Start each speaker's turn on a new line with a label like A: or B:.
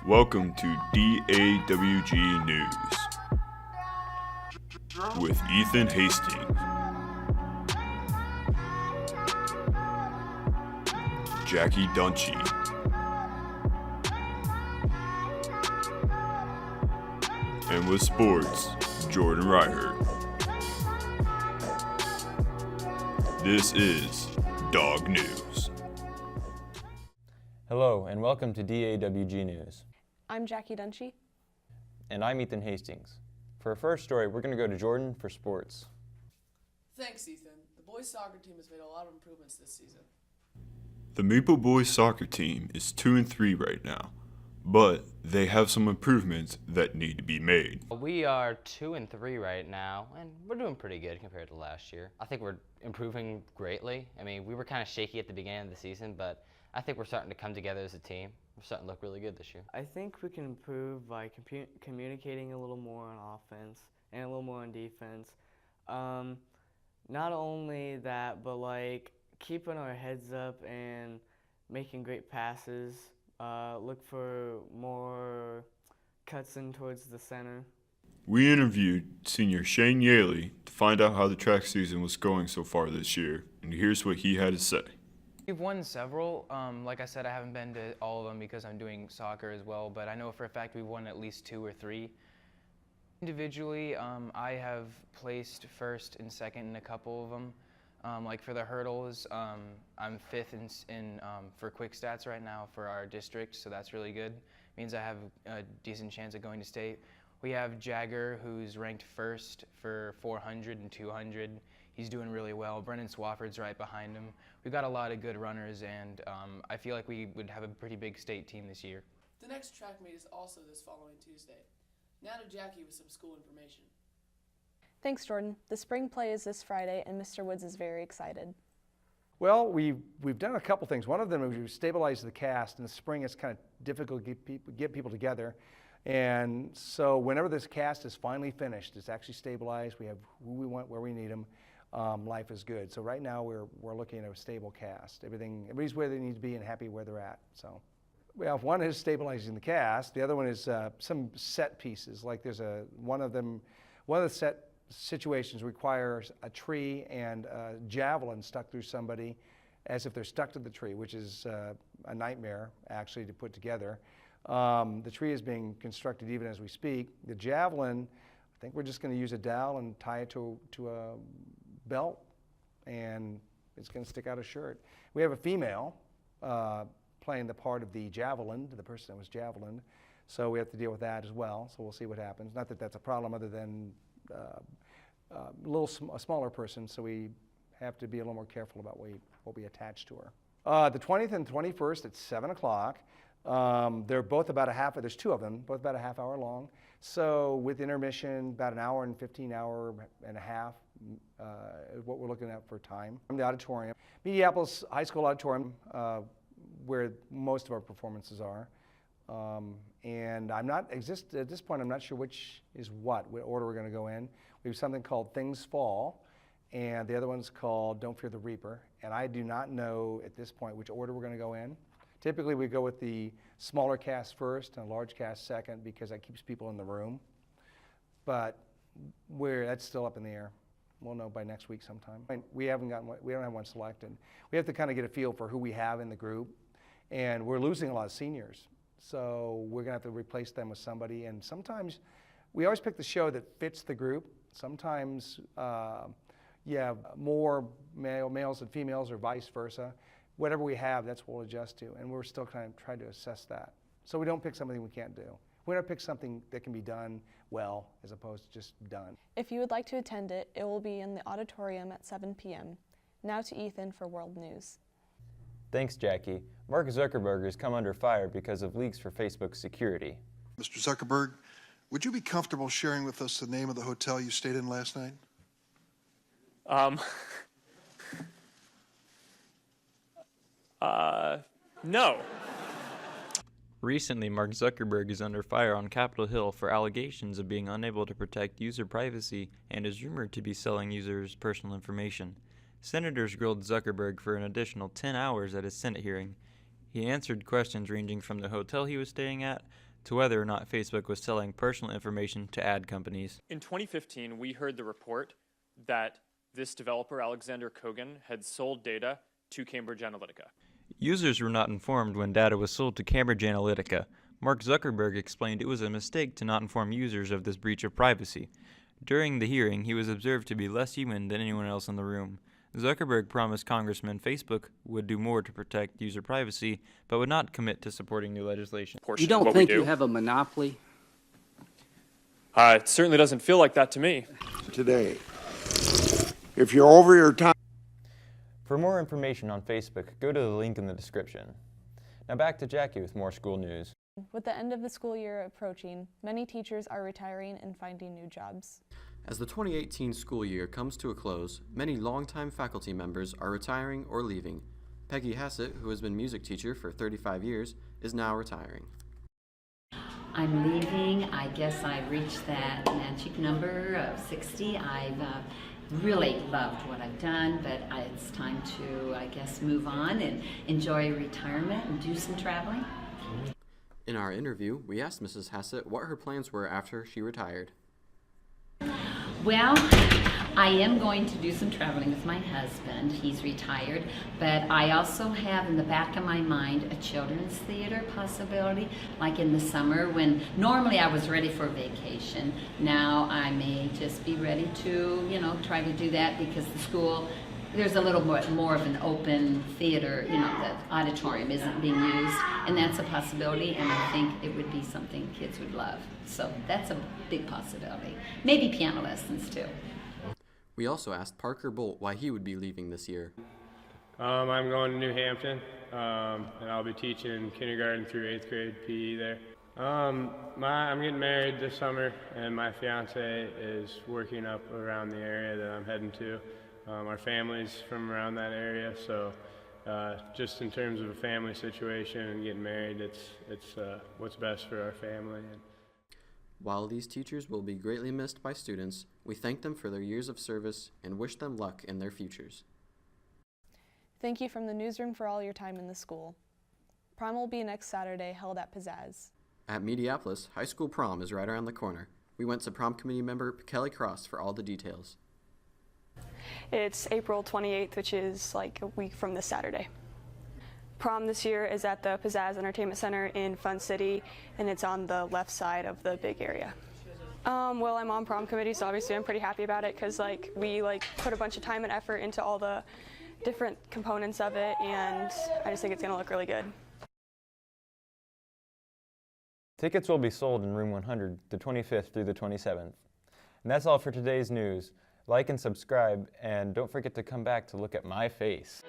A: Welcome to DAWG News with Ethan Hastings, Jackie Dunchie, and with sports, Jordan Ryherd. This is DAWG News.
B: Hello and welcome to DAWG News.
C: I'm Jackie Dunchie.
B: And I'm Ethan Hastings. For our first story, we're going to go to Jordan for sports.
D: Thanks, Ethan. The boys soccer team has made a lot of improvements this season.
A: The Maple Boys soccer team is 2-3 right now, but they have some improvements that need to be made.
E: We are 2-3 right now, and we're doing pretty good compared to last year. I think we're improving greatly. I mean, we were kind of shaky at the beginning of the season, but I think we're starting to come together as a team. We're starting to look really good this year.
F: I think we can improve by communicating a little more on offense and a little more on defense. Not only that, but like keeping our heads up and making great passes. Look for more cuts in towards the center.
A: We interviewed senior Shane Yaley to find out how the track season was going so far this year, and here's what he had to say.
G: We've won several. Like I said, I haven't been to all of them because I'm doing soccer as well, but I know for a fact we've won at least 2 or 3. Individually, I have placed first and second in a couple of them. Like for the hurdles, I'm 5th for quick stats right now for our district, so that's really good. Means I have a decent chance of going to state. We have Jagger, who's ranked 1st for 400 and 200. He's doing really well. Brendan Swafford's right behind him. We've got a lot of good runners, and I feel like we would have a pretty big state team this year.
D: The next track meet is also this following Tuesday. Now to Jackie with some school information.
C: Thanks, Jordan. The spring play is this Friday, and Mr. Woods is very excited.
H: Well, we've done a couple things. One of them is we've stabilized the cast. In the spring, it's kind of difficult to get people together. And so whenever this cast is finally finished, it's actually stabilized, we have who we want, where we need them, life is good. So right now we're looking at a stable cast. Everybody's where they need to be and happy where they're at. So well, one is stabilizing the cast. The other one is some set pieces. Like there's one of the set situations requires a tree and a javelin stuck through somebody as if they're stuck to the tree, which is a nightmare actually to put together. The tree is being constructed even as we speak. The javelin, I think we're just going to use a dowel and tie it to a belt, and it's going to stick out a shirt. We have a female playing the part of the javelin, the person that was javelined, so we have to deal with that as well, so we'll see what happens. Not that that's a problem other than a smaller person, so we have to be a little more careful about what we attach to her. The 20th and 21st at 7 o'clock. They're both about there's 2 of them, both about a half hour long. So with intermission, about an hour and 15 hour and a half, what we're looking at for time. From the auditorium, Minneapolis High School Auditorium, where most of our performances are. And at this point, I'm not sure which is what order we're going to go in. We have something called Things Fall, and the other one's called Don't Fear the Reaper. And I do not know at this point which order we're going to go in. Typically, we go with the smaller cast first and a large cast second because that keeps people in the room. But that's still up in the air. We'll know by next week sometime. We don't have one selected. We have to kind of get a feel for who we have in the group, and we're losing a lot of seniors. So we're going to have to replace them with somebody. And sometimes we always pick the show that fits the group. Sometimes you have more males than females or vice versa. Whatever we have, that's what we'll adjust to. And we're still kind of trying to assess that. So we don't pick something we can't do. We don't pick something that can be done well as opposed to just done.
C: If you would like to attend it, it will be in the auditorium at 7 p.m. Now to Ethan for World News.
B: Thanks, Jackie. Mark Zuckerberg has come under fire because of leaks for Facebook security.
I: Mr. Zuckerberg, would you be comfortable sharing with us the name of the hotel you stayed in last night?
J: No.
K: Recently, Mark Zuckerberg is under fire on Capitol Hill for allegations of being unable to protect user privacy and is rumored to be selling users' personal information. Senators grilled Zuckerberg for an additional 10 hours at his Senate hearing. He answered questions ranging from the hotel he was staying at to whether or not Facebook was selling personal information to ad companies.
J: In 2015, we heard the report that this developer, Alexander Kogan, had sold data to Cambridge Analytica.
K: Users were not informed when data was sold to Cambridge Analytica. Mark Zuckerberg explained it was a mistake to not inform users of this breach of privacy. During the hearing, he was observed to be less human than anyone else in the room. Zuckerberg promised Congressman Facebook would do more to protect user privacy, but would not commit to supporting new legislation.
L: You don't think you have a monopoly?
J: It certainly doesn't feel like that to me.
M: Today, if you're over your time.
B: For more information on Facebook, go to the link in the description. Now back to Jackie with more school news.
C: With the end of the school year approaching, many teachers are retiring and finding new jobs.
N: As the 2018 school year comes to a close, many longtime faculty members are retiring or leaving. Peggy Hassett, who has been music teacher for 35 years, is now retiring.
O: I'm leaving. I guess I reached that magic number of 60. I've really loved what I've done, but it's time to, I guess, move on and enjoy retirement and do some traveling.
N: In our interview, we asked Mrs. Hassett what her plans were after she retired.
O: Well, I am going to do some traveling with my husband. He's retired, but I also have in the back of my mind a children's theater possibility, like in the summer when normally I was ready for vacation. Now I may just be ready to, try to do that because the school, there's a little bit more of an open theater, the auditorium isn't being used, and that's a possibility, and I think it would be something kids would love. So that's a big possibility. Maybe piano lessons too.
N: We also asked Parker Bolt why he would be leaving this year.
P: I'm going to New Hampton, and I'll be teaching kindergarten through 8th grade PE there. I'm getting married this summer, and my fiance is working up around the area that I'm heading to. Our family's from around that area, so just in terms of a family situation and getting married, it's what's best for our family.
N: While these teachers will be greatly missed by students, we thank them for their years of service and wish them luck in their futures.
C: Thank you from the newsroom for all your time in the school. Prom will be next Saturday, held at Pizzazz.
N: At Mediapolis, high school prom is right around the corner. We went to prom committee member Kelly Cross for all the details.
Q: It's April 28th, which is like a week from this Saturday. Prom this year is at the Pizzazz Entertainment Center in Fun City, and it's on the left side of the big area. Well, I'm on prom committee, so obviously I'm pretty happy about it because we put a bunch of time and effort into all the different components of it, and I just think it's going to look really good.
B: Tickets will be sold in room 100 the 25th through the 27th. And that's all for today's news. Like and subscribe, and don't forget to come back to look at my face.